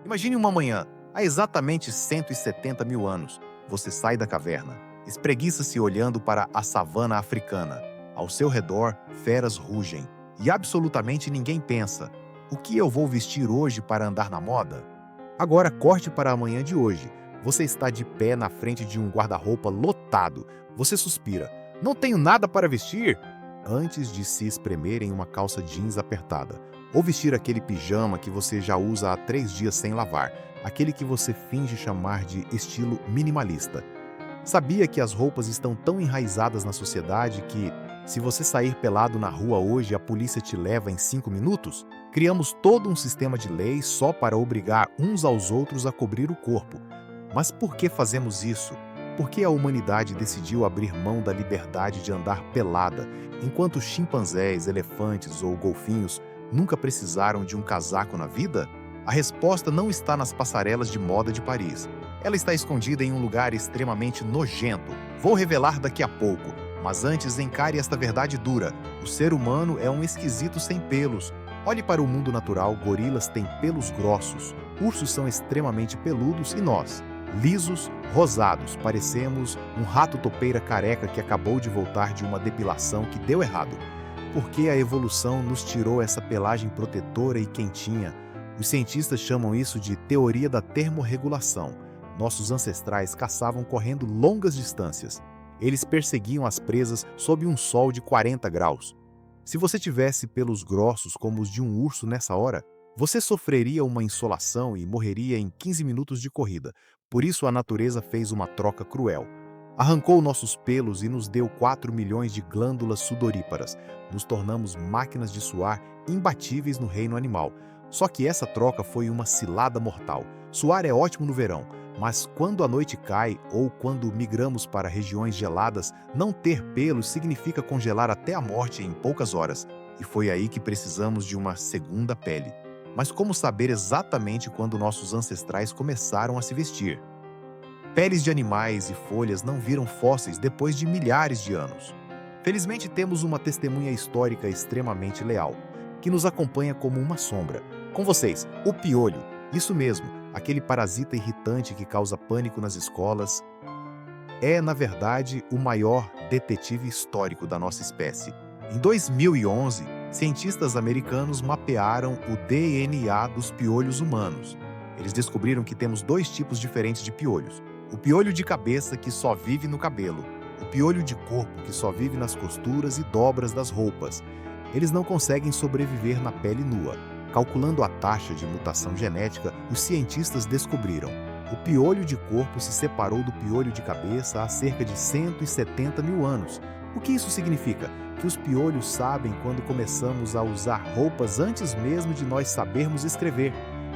Imagine uma manhã, há exatamente 170 mil anos. Você sai da caverna, espreguiça-se olhando para a savana africana. Ao seu redor, feras rugem. E absolutamente ninguém pensa: o que eu vou vestir hoje para andar na moda? Agora corte para a manhã de hoje. Você está de pé na frente de um guarda-roupa lotado. Você suspira: não tenho nada para vestir? Antes de se espremer em uma calça jeans apertada, ou vestir aquele pijama que você já usa há 3 dias sem lavar, aquele que você finge chamar de estilo minimalista. Sabia que as roupas estão tão enraizadas na sociedade que, se você sair pelado na rua hoje, a polícia te leva em 5 minutos? Criamos todo um sistema de leis só para obrigar uns aos outros a cobrir o corpo. Mas por que fazemos isso? Por que a humanidade decidiu abrir mão da liberdade de andar pelada, enquanto chimpanzés, elefantes ou golfinhos nunca precisaram de um casaco na vida? A resposta não está nas passarelas de moda de Paris. Ela está escondida em um lugar extremamente nojento. Vou revelar daqui a pouco, mas antes encare esta verdade dura. O ser humano é um esquisito sem pelos. Olhe para o mundo natural: gorilas têm pelos grossos, ursos são extremamente peludos e nós, lisos, rosados, parecemos um rato-topeira careca que acabou de voltar de uma depilação que deu errado. Por que a evolução nos tirou essa pelagem protetora e quentinha? Os cientistas chamam isso de teoria da termorregulação. Nossos ancestrais caçavam correndo longas distâncias. Eles perseguiam as presas sob um sol de 40 graus. Se você tivesse pelos grossos como os de um urso nessa hora, você sofreria uma insolação e morreria em 15 minutos de corrida. Por isso a natureza fez uma troca cruel. Arrancou nossos pelos e nos deu 4 milhões de glândulas sudoríparas. Nos tornamos máquinas de suar imbatíveis no reino animal. Só que essa troca foi uma cilada mortal. Suar é ótimo no verão, mas quando a noite cai ou quando migramos para regiões geladas, não ter pelos significa congelar até a morte em poucas horas. E foi aí que precisamos de uma segunda pele. Mas como saber exatamente quando nossos ancestrais começaram a se vestir? Peles de animais e folhas não viram fósseis depois de milhares de anos. Felizmente temos uma testemunha histórica extremamente leal, que nos acompanha como uma sombra. Com vocês, o piolho. Isso mesmo, aquele parasita irritante que causa pânico nas escolas. É, na verdade, o maior detetive histórico da nossa espécie. Em 2011, cientistas americanos mapearam o DNA dos piolhos humanos. Eles descobriram que temos dois tipos diferentes de piolhos: o piolho de cabeça, que só vive no cabelo; o piolho de corpo, que só vive nas costuras e dobras das roupas. Eles não conseguem sobreviver na pele nua. Calculando a taxa de mutação genética, os cientistas descobriram: o piolho de corpo se separou do piolho de cabeça há cerca de 170 mil anos. O que isso significa? Que os piolhos sabem quando começamos a usar roupas antes mesmo de nós sabermos escrever.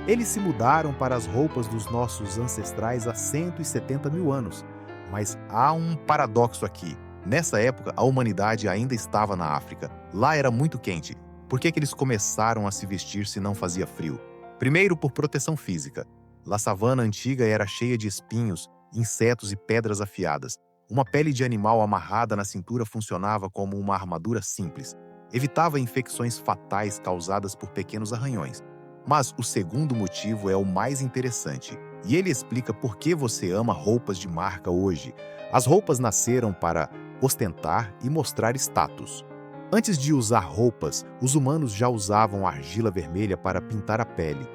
Eles se mudaram para as roupas dos nossos ancestrais há 170 mil anos. Mas há um paradoxo aqui. Nessa época, a humanidade ainda estava na África. Lá era muito quente. Por que eles começaram a se vestir se não fazia frio? Primeiro, por proteção física. A savana antiga era cheia de espinhos, insetos e pedras afiadas. Uma pele de animal amarrada na cintura funcionava como uma armadura simples. Evitava infecções fatais causadas por pequenos arranhões. Mas o segundo motivo é o mais interessante, e ele explica por que você ama roupas de marca hoje. As roupas nasceram para ostentar e mostrar status. Antes de usar roupas, os humanos já usavam argila vermelha para pintar a pele.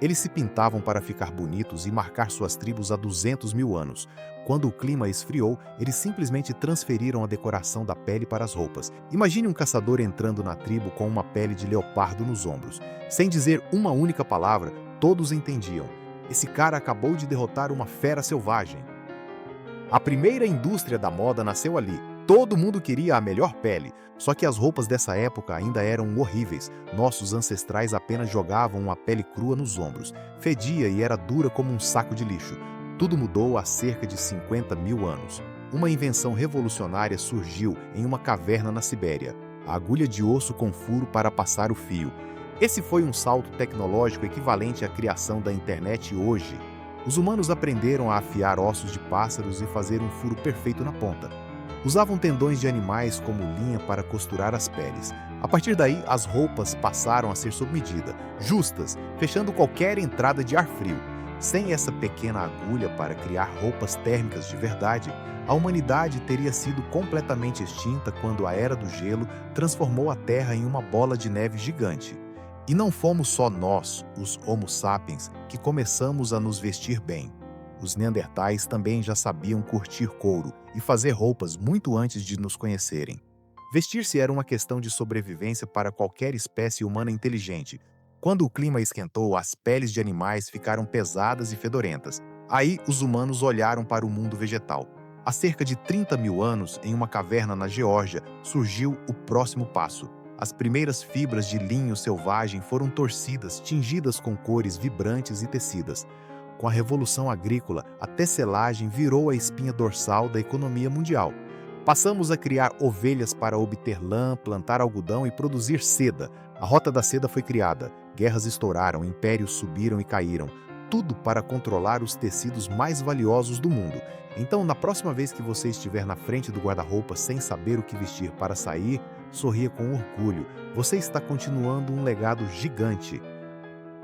Eles se pintavam para ficar bonitos e marcar suas tribos há 200 mil anos. Quando o clima esfriou, eles simplesmente transferiram a decoração da pele para as roupas. Imagine um caçador entrando na tribo com uma pele de leopardo nos ombros. Sem dizer uma única palavra, todos entendiam: esse cara acabou de derrotar uma fera selvagem. A primeira indústria da moda nasceu ali. Todo mundo queria a melhor pele, só que as roupas dessa época ainda eram horríveis. Nossos ancestrais apenas jogavam a pele crua nos ombros. Fedia e era dura como um saco de lixo. Tudo mudou há cerca de 50 mil anos. Uma invenção revolucionária surgiu em uma caverna na Sibéria: a agulha de osso com furo para passar o fio. Esse foi um salto tecnológico equivalente à criação da internet hoje. Os humanos aprenderam a afiar ossos de pássaros e fazer um furo perfeito na ponta. Usavam tendões de animais como linha para costurar as peles. A partir daí, as roupas passaram a ser sob medida, justas, fechando qualquer entrada de ar frio. Sem essa pequena agulha para criar roupas térmicas de verdade, a humanidade teria sido completamente extinta quando a Era do Gelo transformou a Terra em uma bola de neve gigante. E não fomos só nós, os Homo sapiens, que começamos a nos vestir bem. Os Neandertais também já sabiam curtir couro e fazer roupas muito antes de nos conhecerem. Vestir-se era uma questão de sobrevivência para qualquer espécie humana inteligente. Quando o clima esquentou, as peles de animais ficaram pesadas e fedorentas. Aí, os humanos olharam para o mundo vegetal. Há cerca de 30 mil anos, em uma caverna na Geórgia, surgiu o próximo passo. As primeiras fibras de linho selvagem foram torcidas, tingidas com cores vibrantes e tecidas. Com a Revolução Agrícola, a tecelagem virou a espinha dorsal da economia mundial. Passamos a criar ovelhas para obter lã, plantar algodão e produzir seda. A Rota da Seda foi criada. Guerras estouraram, impérios subiram e caíram. Tudo para controlar os tecidos mais valiosos do mundo. Então, na próxima vez que você estiver na frente do guarda-roupa sem saber o que vestir para sair, sorria com orgulho. Você está continuando um legado gigante.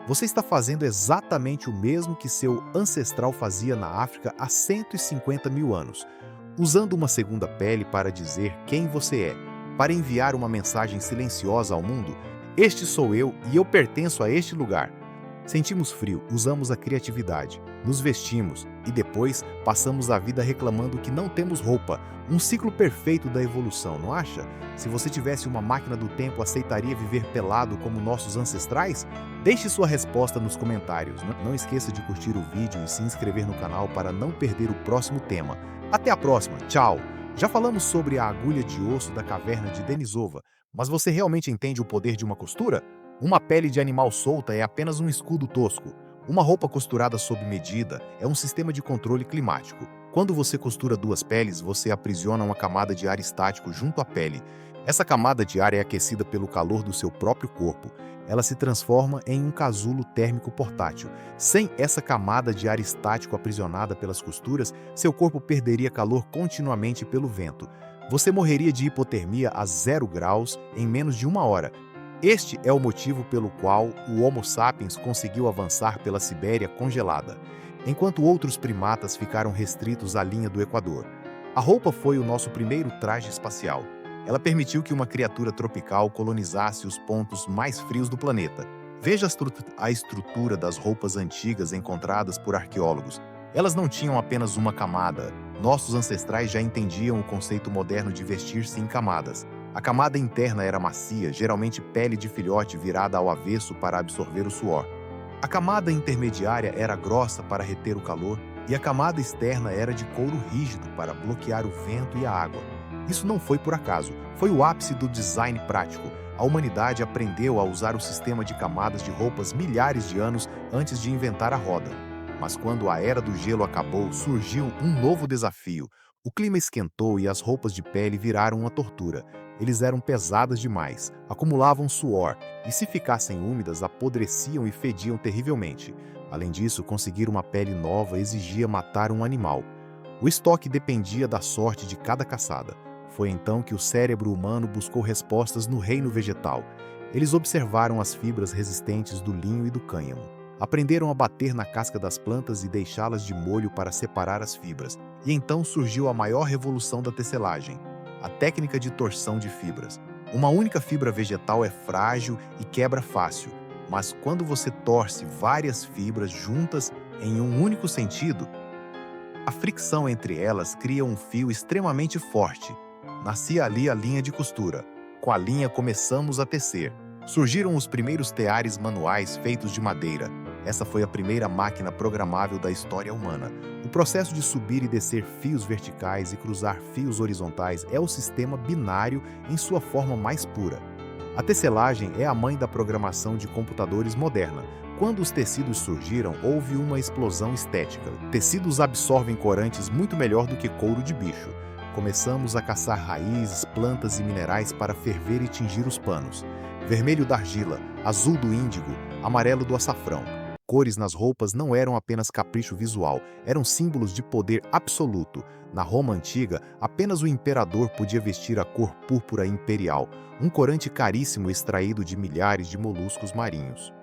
Você está fazendo exatamente o mesmo que seu ancestral fazia na África há 150 mil anos, usando uma segunda pele para dizer quem você é, para enviar uma mensagem silenciosa ao mundo. Este sou eu e eu pertenço a este lugar. Sentimos frio, usamos a criatividade, nos vestimos e depois passamos a vida reclamando que não temos roupa. Um ciclo perfeito da evolução, não acha? Se você tivesse uma máquina do tempo, aceitaria viver pelado como nossos ancestrais? Deixe sua resposta nos comentários. Não esqueça de curtir o vídeo e se inscrever no canal para não perder o próximo tema. Até a próxima, tchau! Já falamos sobre a agulha de osso da caverna de Denisova, mas você realmente entende o poder de uma costura? Uma pele de animal solta é apenas um escudo tosco. Uma roupa costurada sob medida é um sistema de controle climático. Quando você costura duas peles, você aprisiona uma camada de ar estático junto à pele. Essa camada de ar é aquecida pelo calor do seu próprio corpo. Ela se transforma em um casulo térmico portátil. Sem essa camada de ar estático aprisionada pelas costuras, seu corpo perderia calor continuamente pelo vento. Você morreria de hipotermia a 0 graus em menos de 1 hora. Este é o motivo pelo qual o Homo sapiens conseguiu avançar pela Sibéria congelada, enquanto outros primatas ficaram restritos à linha do Equador. A roupa foi o nosso primeiro traje espacial. Ela permitiu que uma criatura tropical colonizasse os pontos mais frios do planeta. Veja a estrutura das roupas antigas encontradas por arqueólogos. Elas não tinham apenas uma camada. Nossos ancestrais já entendiam o conceito moderno de vestir-se em camadas. A camada interna era macia, geralmente pele de filhote virada ao avesso para absorver o suor. A camada intermediária era grossa para reter o calor e a camada externa era de couro rígido para bloquear o vento e a água. Isso não foi por acaso, foi o ápice do design prático. A humanidade aprendeu a usar o sistema de camadas de roupas milhares de anos antes de inventar a roda. Mas quando a Era do Gelo acabou, surgiu um novo desafio. O clima esquentou e as roupas de pele viraram uma tortura. Eles eram pesadas demais, acumulavam suor e, se ficassem úmidas, apodreciam e fediam terrivelmente. Além disso, conseguir uma pele nova exigia matar um animal. O estoque dependia da sorte de cada caçada. Foi então que o cérebro humano buscou respostas no reino vegetal. Eles observaram as fibras resistentes do linho e do cânhamo. Aprenderam a bater na casca das plantas e deixá-las de molho para separar as fibras. E então surgiu a maior revolução da tecelagem, a técnica de torção de fibras. Uma única fibra vegetal é frágil e quebra fácil, mas quando você torce várias fibras juntas em um único sentido, a fricção entre elas cria um fio extremamente forte. Nascia ali a linha de costura. Com a linha começamos a tecer. Surgiram os primeiros teares manuais feitos de madeira. Essa foi a primeira máquina programável da história humana. O processo de subir e descer fios verticais e cruzar fios horizontais é o sistema binário em sua forma mais pura. A tecelagem é a mãe da programação de computadores moderna. Quando os tecidos surgiram, houve uma explosão estética. Tecidos absorvem corantes muito melhor do que couro de bicho. Começamos a caçar raízes, plantas e minerais para ferver e tingir os panos. Vermelho da argila, azul do índigo, amarelo do açafrão. Cores nas roupas não eram apenas capricho visual, eram símbolos de poder absoluto. Na Roma antiga, apenas o imperador podia vestir a cor púrpura imperial, um corante caríssimo extraído de milhares de moluscos marinhos.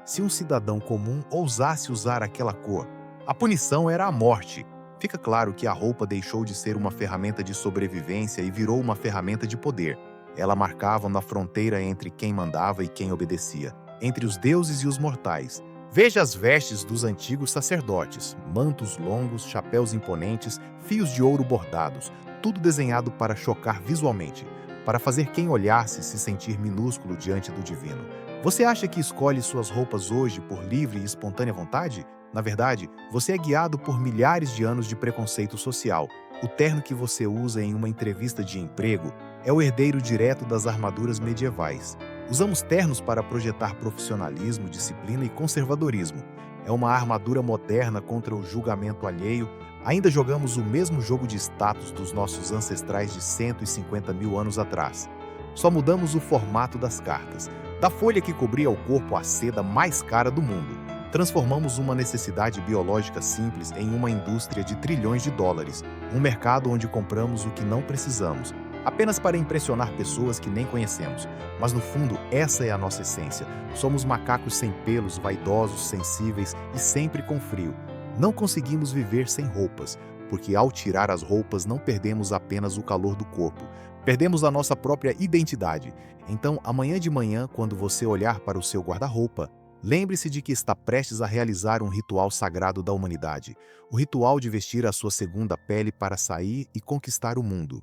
Se um cidadão comum ousasse usar aquela cor, a punição era a morte. Fica claro que a roupa deixou de ser uma ferramenta de sobrevivência e virou uma ferramenta de poder. Ela marcava na fronteira entre quem mandava e quem obedecia, entre os deuses e os mortais. Veja as vestes dos antigos sacerdotes: mantos longos, chapéus imponentes, fios de ouro bordados, tudo desenhado para chocar visualmente, para fazer quem olhasse se sentir minúsculo diante do divino. Você acha que escolhe suas roupas hoje por livre e espontânea vontade? Na verdade, você é guiado por milhares de anos de preconceito social. O terno que você usa em uma entrevista de emprego é o herdeiro direto das armaduras medievais. Usamos ternos para projetar profissionalismo, disciplina e conservadorismo. É uma armadura moderna contra o julgamento alheio. Ainda jogamos o mesmo jogo de status dos nossos ancestrais de 150 mil anos atrás. Só mudamos o formato das cartas. Da folha que cobria o corpo à seda mais cara do mundo, transformamos uma necessidade biológica simples em uma indústria de trilhões de dólares, um mercado onde compramos o que não precisamos, apenas para impressionar pessoas que nem conhecemos. Mas no fundo, essa é a nossa essência. Somos macacos sem pelos, vaidosos, sensíveis e sempre com frio. Não conseguimos viver sem roupas, porque ao tirar as roupas não perdemos apenas o calor do corpo, perdemos a nossa própria identidade. Então, amanhã de manhã, quando você olhar para o seu guarda-roupa, lembre-se de que está prestes a realizar um ritual sagrado da humanidade, o ritual de vestir a sua segunda pele para sair e conquistar o mundo.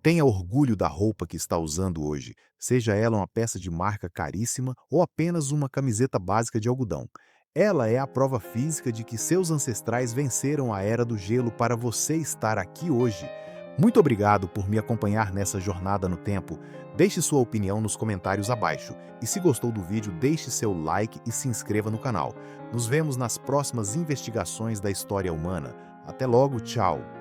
Tenha orgulho da roupa que está usando hoje, seja ela uma peça de marca caríssima ou apenas uma camiseta básica de algodão. Ela é a prova física de que seus ancestrais venceram a era do gelo para você estar aqui hoje. Muito obrigado por me acompanhar nessa jornada no tempo. Deixe sua opinião nos comentários abaixo. E se gostou do vídeo, deixe seu like e se inscreva no canal. Nos vemos nas próximas investigações da história humana. Até logo, tchau!